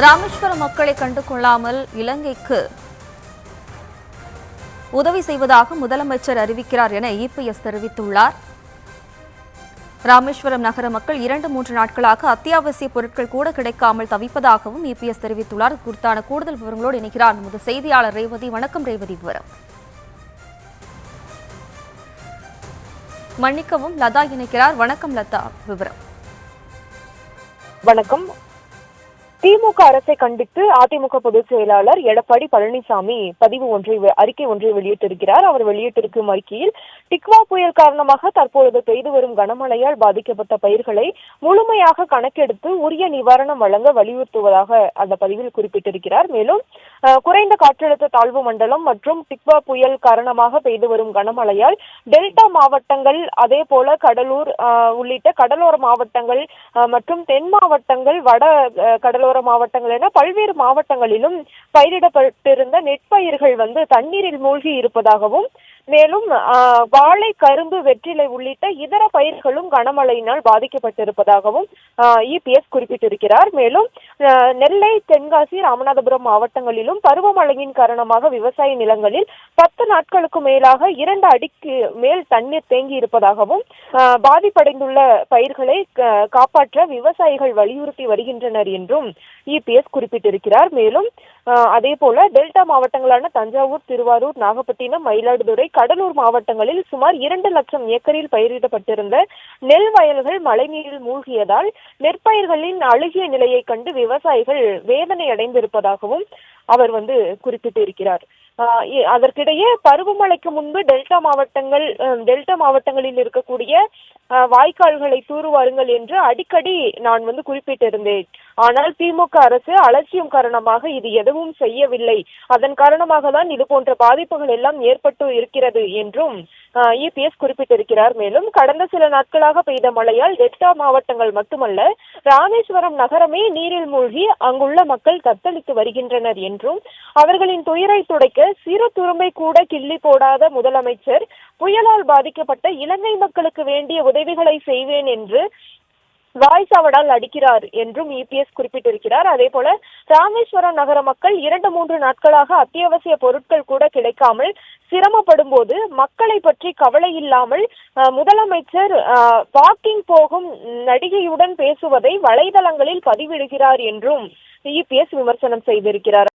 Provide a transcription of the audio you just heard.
ராமேஸ்வரம் மக்களை கண்டு கொள்ளாமல் இலங்கைக்கு உதவி செய்வதாக முதலமைச்சர் அறிவிக்கிறார் என இபிஎஸ் தெரிவித்துள்ளார். ராமேஸ்வரம் நகர மக்கள் 2-3 நாட்களாக அத்தியாவசிய பொருட்கள் கூட கிடைக்காமல் தவிப்பதாகவும் இபிஎஸ் தெரிவித்துள்ளார். குறித்தான கூடுதல் விவரங்களோடு இணைக்கிறார் நமது செய்தியாளர் ரேவதி. வணக்கம் ரேவதி. விவரம் மன்னிக்கவும், லதா இணைக்கிறார். வணக்கம் லதா, விவரம். வணக்கம். திமுக அரசை கண்டித்து அதிமுக பொதுச் செயலாளர் எடப்பாடி பழனிசாமி அறிக்கை ஒன்றை வெளியிட்டிருக்கிறார். அவர் வெளியிட்டிருக்கும் அறிக்கையில் டிக்வா புயல் காரணமாக தற்பொழுது பெய்து வரும் கனமழையால் பாதிக்கப்பட்ட பயிர்களை முழுமையாக கணக்கெடுத்து உரிய நிவாரணம் வழங்க வலியுறுத்துவதாக அந்த பதிவில் குறிப்பிட்டிருக்கிறார். மேலும் குறைந்த காற்றழுத்த தாழ்வு மண்டலம் மற்றும் டிக்வா புயல் காரணமாக பெய்து வரும் கனமழையால் டெல்டா மாவட்டங்கள், அதே போல கடலூர் உள்ளிட்ட கடலோர மாவட்டங்கள் மற்றும் தென் மாவட்டங்கள், வட கடலோர மாவட்டங்கள் என பல்வேறு மாவட்டங்களிலும் பயிரிடப்பட்டிருந்த நெற்பயிர்கள் தண்ணீரில் மூழ்கி இருப்பதாகவும், மேலும் வாழை, கரும்பு, வெற்றிலை உள்ளிட்ட இதர பயிர்களும் கனமழையினால் பாதிக்கப்பட்டிருப்பதாகவும் இபிஎஸ் குறிப்பிட்டிருக்கிறார். மேலும் நெல்லை, தென்காசி, ராமநாதபுரம் மாவட்டங்களிலும் பருவமழையின் காரணமாக விவசாய நிலங்களில் 10 நாட்களுக்கு மேலாக 2 அடிக்கு மேல் தண்ணீர் தேங்கி இருப்பதாகவும், பாதிப்படைந்துள்ள பயிர்களை காப்பாற்ற விவசாயிகள் வலியுறுத்தி வருகின்றனர் என்றும் இபிஎஸ் குறிப்பிட்டிருக்கிறார். மேலும் அதே போல டெல்டா மாவட்டங்களான தஞ்சாவூர், திருவாரூர், நாகப்பட்டினம், மயிலாடுதுறை, கடலூர் மாவட்டங்களில் சுமார் 2 லட்சம் ஏக்கரில் பயிரிடப்பட்டிருந்த நெல் வயல்கள் மழைநீரில் மூழ்கியதால் நெற்பயிர்களின் அழுகிய நிலையை கண்டு விவசாயிகள் வேதனை அடைந்திருப்பதாகவும் அவர் குறிப்பிட்டிருக்கிறார். அதற்கிடையே பருவமழைக்கு முன்பு டெல்டா மாவட்டங்களில் இருக்கக்கூடிய வாய்க்கால்களை தூர்வாருங்கள் என்று அடிக்கடி நான் குறிப்பிட்டிருந்தேன். ஆனால் திமுக அரசு அலட்சியம் காரணமாக இது எதுவும் செய்யவில்லை. அதன் காரணமாக தான் இது போன்ற பாதிப்புகள் எல்லாம் ஏற்பட்டு இருக்கிறது என்றும் இபிஎஸ் குறிப்பிட்டிருக்கிறார். மேலும் கடந்த சில நாட்களாக பெய்த மழையால் டெல்டா மாவட்டங்கள் மட்டுமல்ல, ராமேஸ்வரம் நகரமே நீரில் மூழ்கி அங்குள்ள மக்கள் தத்தளித்து வருகின்றனர் என்றும், அவர்களின் துயரை துடைக்க சிறு துரும்பை கூட கிள்ளி போடாத முதலமைச்சர் புயலால் பாதிக்கப்பட்ட இலங்கை மக்களுக்கு வேண்டிய உதவிகளை செய்வேன் என்று வாய்ச்சாவடால் அடிக்கிறார் என்றும் இபிஎஸ் குறிப்பிட்டிருக்கிறார். அதே போல ராமேஸ்வரம் நகர மக்கள் 2-3 நாட்களாக அத்தியாவசிய பொருட்கள் கூட கிடைக்காமல் சிரமப்படும் போது மக்களை பற்றி கவலை இல்லாமல் முதலமைச்சர் வாக்கிங் போகும் நடிகையுடன் பேசுவதை வலைதளங்களில் பதிவிடுகிறார் என்றும் இபிஎஸ் விமர்சனம் செய்திருக்கிறார்.